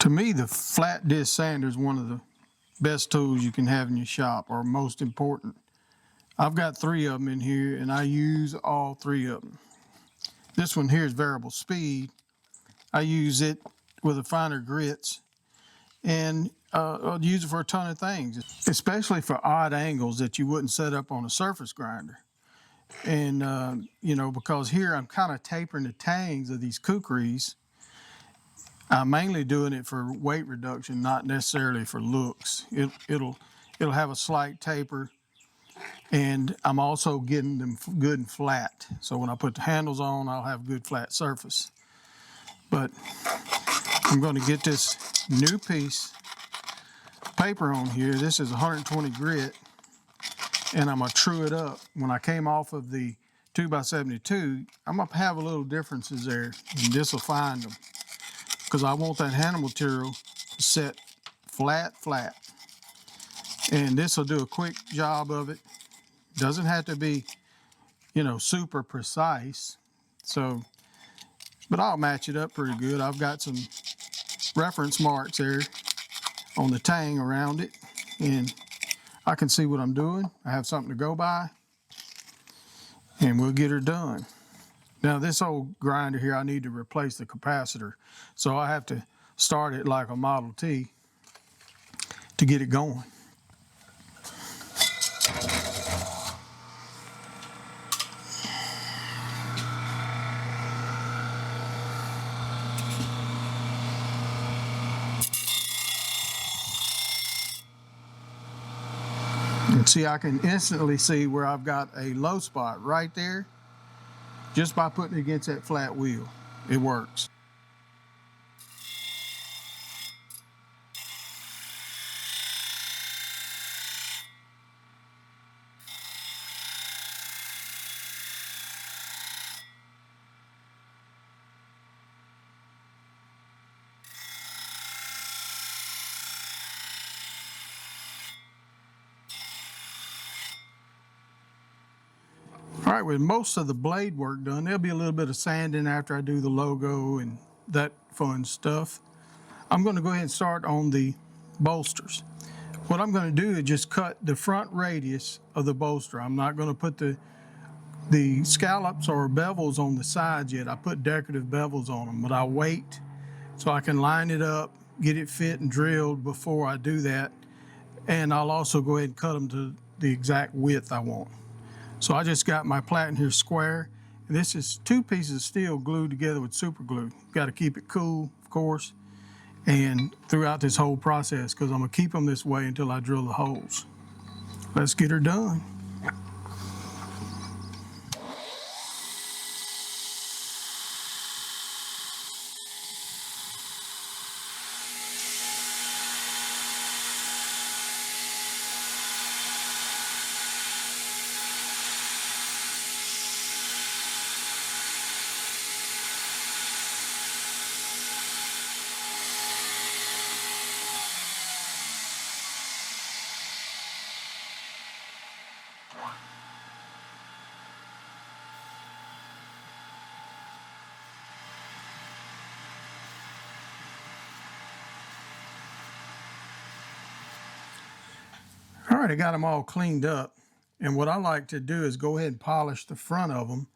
To me, the flat disc sander is one of the best tools you can have in your shop, or most important. I've got 3 of them in here, and I use all 3 of them. This one here is variable speed. I use it with the finer grits, and I'll use it for a ton of things, especially for odd angles that you wouldn't set up on a surface grinder. And, you know, because here I'm kind of tapering the tangs of these kukris. I'm mainly doing it for weight reduction, not necessarily for looks. It'll have a slight taper, and I'm also getting them good and flat. So when I put the handles on, I'll have good flat surface. But I'm going to get this new piece of paper on here. This is 120 grit, and I'm going to true it up. When I came off of the 2x72, I'm going to have a little differences there, and this will find them, because I want that handle material to set flat. And this will do a quick job of it. Doesn't have to be, you know, super precise. So, but I'll match it up pretty good. I've got some reference marks there on the tang around it, and I can see what I'm doing. I have something to go by, and we'll get her done. Now this old grinder here, I need to replace the capacitor. So I have to start it like a Model T to get it going. And see, I can instantly see where I've got a low spot right there just by putting it against that flat wheel. It works. All right, with most of the blade work done, there'll be a little bit of sanding after I do the logo and that fun stuff. I'm going to go ahead and start on the bolsters. What I'm going to do is just cut the front radius of the bolster. I'm not going to put the scallops or bevels on the sides yet. I put decorative bevels on them, but I'll wait so I can line it up, get it fit and drilled before I do that. And I'll also go ahead and cut them to the exact width I want. So I just got my platen here square, and this is 2 pieces of steel glued together with super glue. Got to keep it cool, of course, and throughout this whole process, because I'm going to keep them this way until I drill the holes. Let's get her done. All right, I got them all cleaned up. And what I like to do is go ahead and polish the front of them.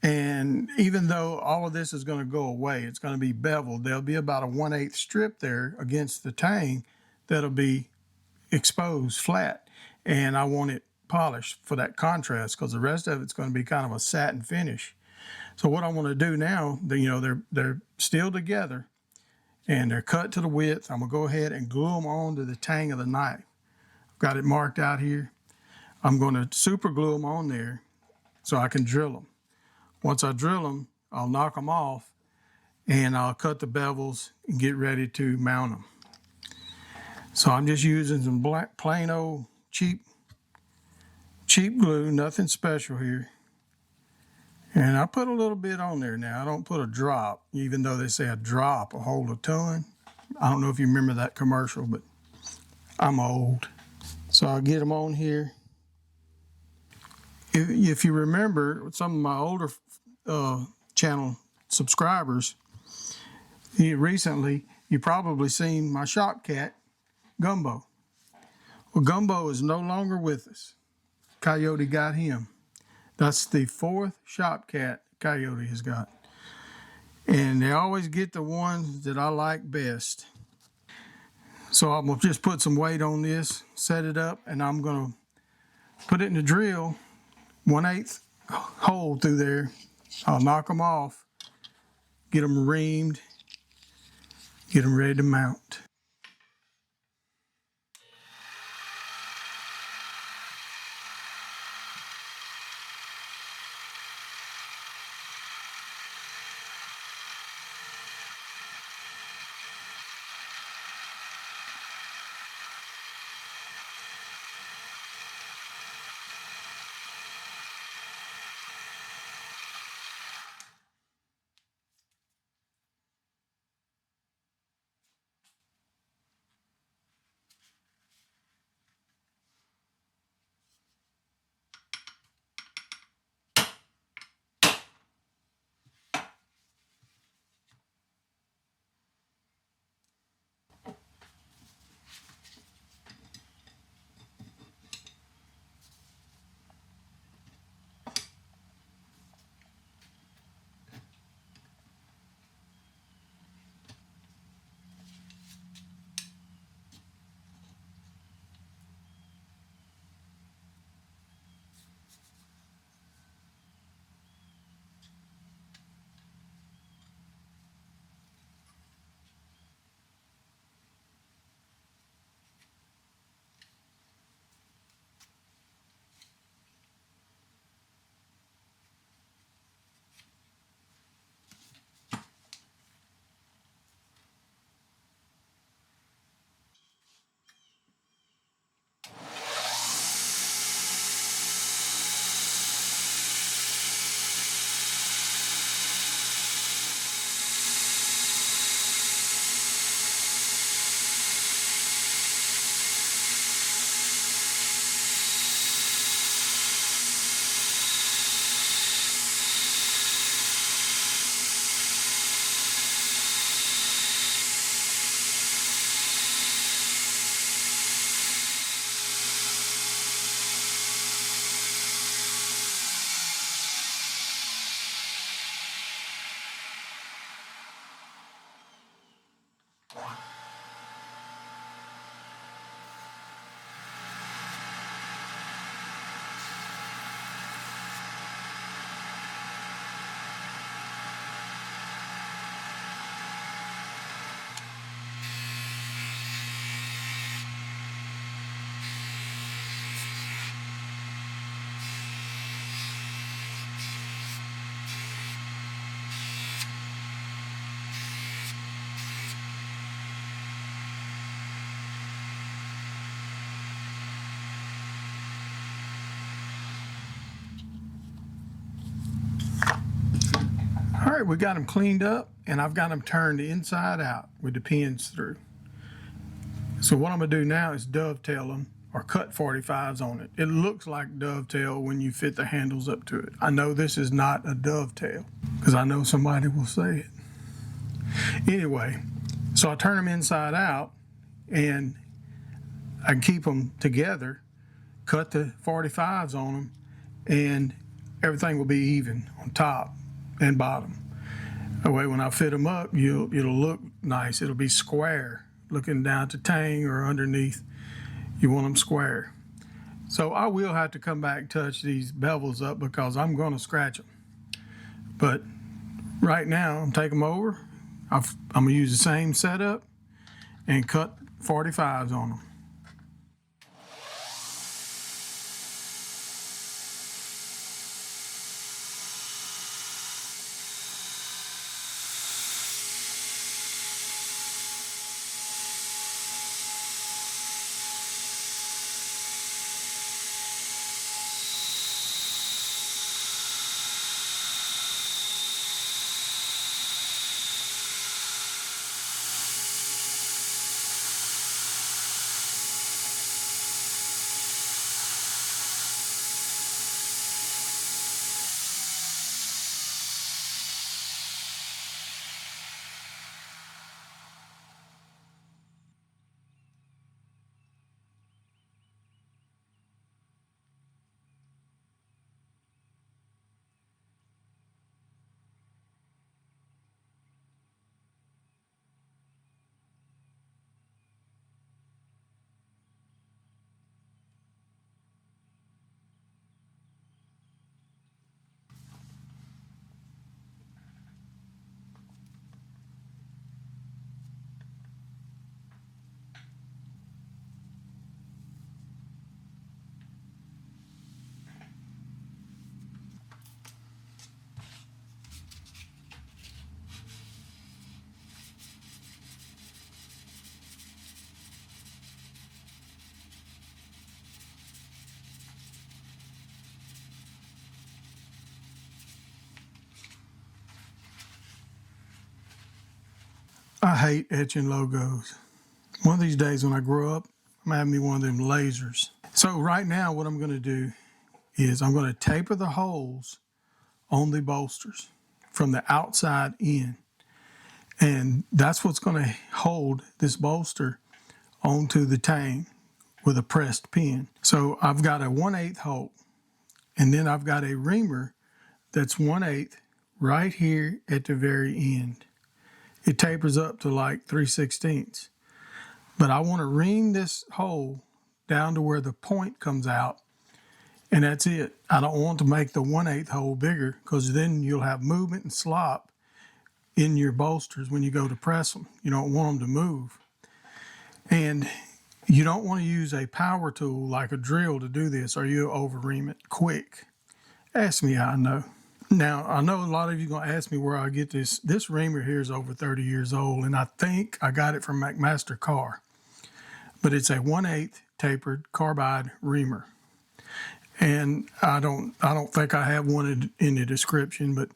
And even though all of this is going to go away, it's going to be beveled. There'll be about a 1/8 strip there against the tang that'll be exposed flat. And I want it polished for that contrast, because the rest of it's going to be kind of a satin finish. So what I want to do now, you know, they're still together and they're cut to the width. I'm going to go ahead and glue them onto the tang of the knife. Got it marked out here. I'm going to super glue them on there so I can drill them. Once I drill them, I'll knock them off, and I'll cut the bevels and get ready to mount them. So I'm just using some black, plain old cheap glue, nothing special here. And I put a little bit on there now. I don't put a drop, even though they say a drop will hold a ton. I don't know if you remember that commercial, but I'm old. So I'll get them on here. If you remember, some of my older channel subscribers, recently, you probably seen my shop cat, Gumbo. Well, Gumbo is no longer with us. Coyote got him. That's the 4th shop cat Coyote has got. And they always get the ones that I like best. So I'm gonna just put some weight on this, set it up, and I'm gonna put it in the drill, 1/8 hole through there. I'll knock them off, get them reamed, get them ready to mount. All right, we got them cleaned up, and I've got them turned inside out with the pins through. So what I'm gonna do now is dovetail them or cut 45s on it. It looks like dovetail when you fit the handles up to it. I know this is not a dovetail because I know somebody will say it. Anyway, so I turn them inside out and I can keep them together, cut the 45s on them, and everything will be even on top and bottom. That way when I fit them up, it'll look nice. It'll be square, looking down to tang or underneath. You want them square. So I will have to come back and touch these bevels up because I'm going to scratch them. But right now, I'm taking them over. I'm going to use the same setup and cut 45s on them. I hate etching logos. One of these days when I grow up, I'm gonna have me one of them lasers. So right now what I'm gonna do is I'm gonna taper the holes on the bolsters from the outside in. And that's what's gonna hold this bolster onto the tang with a pressed pin. So I've got a 1/8 hole, and then I've got a reamer that's 1/8 right here at the very end. It tapers up to like 3/16. But I want to ream this hole down to where the point comes out, and that's it. I don't want to make the 1/8 hole bigger, because then you'll have movement and slop in your bolsters when you go to press them. You don't want them to move. And you don't want to use a power tool like a drill to do this, or you'll over ream it quick. Ask me how I know. Now, I know a lot of you are going to ask me where I get this. This reamer here is over 30 years old, and I think I got it from McMaster Car. But it's a 1/8 tapered carbide reamer. And I don't think I have one in the description, but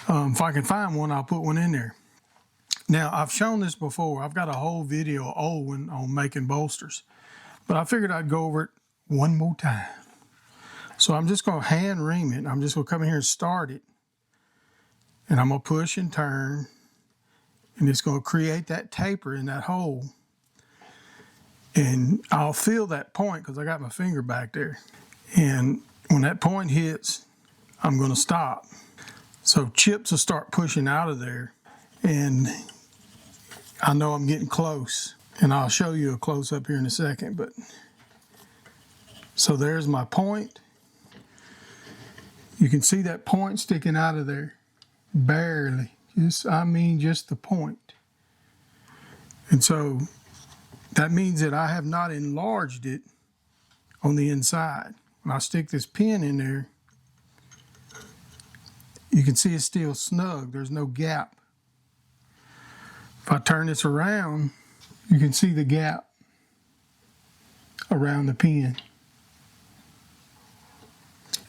if I can find one, I'll put one in there. Now, I've shown this before. I've got a whole video, old one, on making bolsters. But I figured I'd go over it one more time. So I'm just going to hand ream it. I'm just going to come in here and start it. And I'm going to push and turn. And it's going to create that taper in that hole. And I'll feel that point because I got my finger back there. And when that point hits, I'm going to stop. So chips will start pushing out of there. And I know I'm getting close. And I'll show you a close-up here in a second. But so there's my point. You can see that point sticking out of there, barely. Just the point. And so that means that I have not enlarged it on the inside. When I stick this pin in there, you can see it's still snug. There's no gap. If I turn this around, you can see the gap around the pin.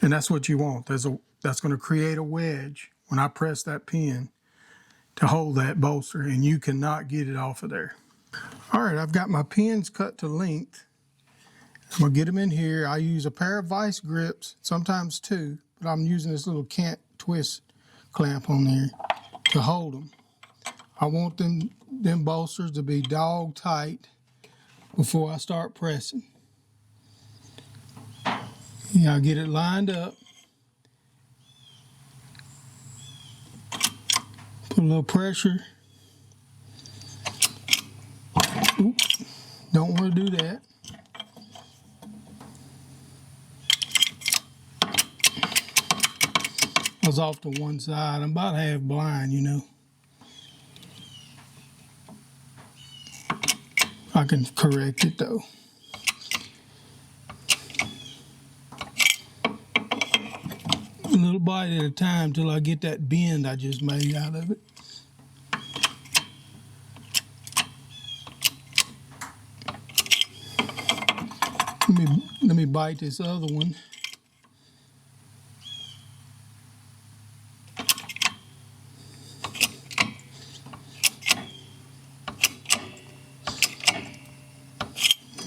And that's what you want. That's going to create a wedge when I press that pin to hold that bolster, and you cannot get it off of there. All right, I've got my pins cut to length. I'm going to get them in here. I use a pair of vice grips, sometimes two, but I'm using this little can't twist clamp on there to hold them. I want them bolsters to be dog tight before I start pressing. Yeah, I'll get it lined up. Put a little pressure. Oop, don't want to do that. I was off to one side. I'm about half blind, you know. I can correct it though. A little bite at a time till I get that bend I just made out of it. Let me bite this other one.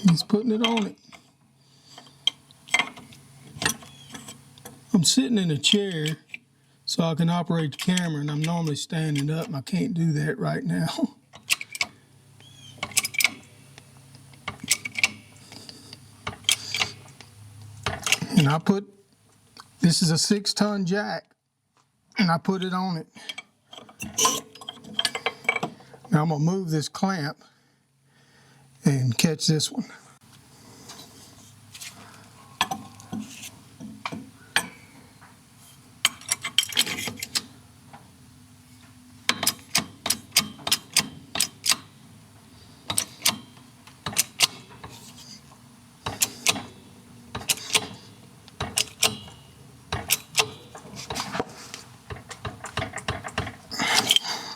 He's putting it on it. I'm sitting in a chair so I can operate the camera, and I'm normally standing up, and I can't do that right now. And this is a 6-ton jack, and I put it on it. Now I'm gonna move this clamp and catch this one.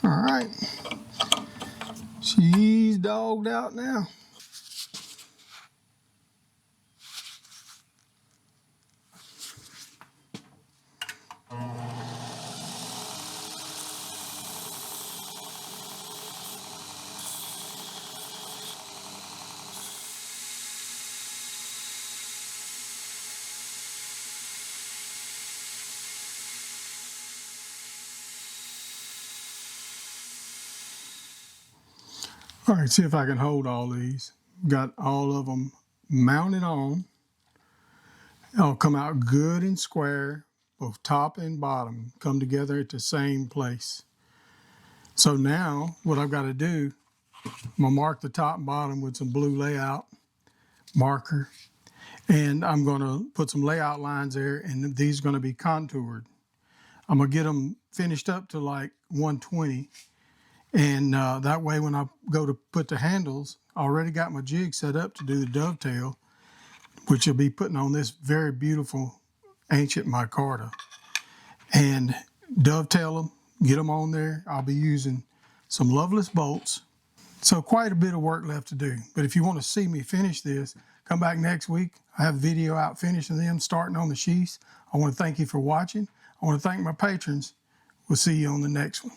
All right, she's dogged out now. All right, see if I can hold all these. Got all of them mounted on. It'll come out good and square, both top and bottom come together at the same place. So now what I've got to do, I'm gonna mark the top and bottom with some blue layout marker, and I'm gonna put some layout lines there, and these are gonna be contoured. I'm gonna get them finished up to like 120, and that way when I go to put the handles, I already got my jig set up to do the dovetail, which you'll be putting on this very beautiful ancient micarta. And dovetail them, get them on there. I'll be using some loveless bolts. So quite a bit of work left to do. But if you want to see me finish this, come back next week. I have a video out finishing them, starting on the sheaths. I want to thank you for watching. I want to thank my patrons. We'll see you on the next one.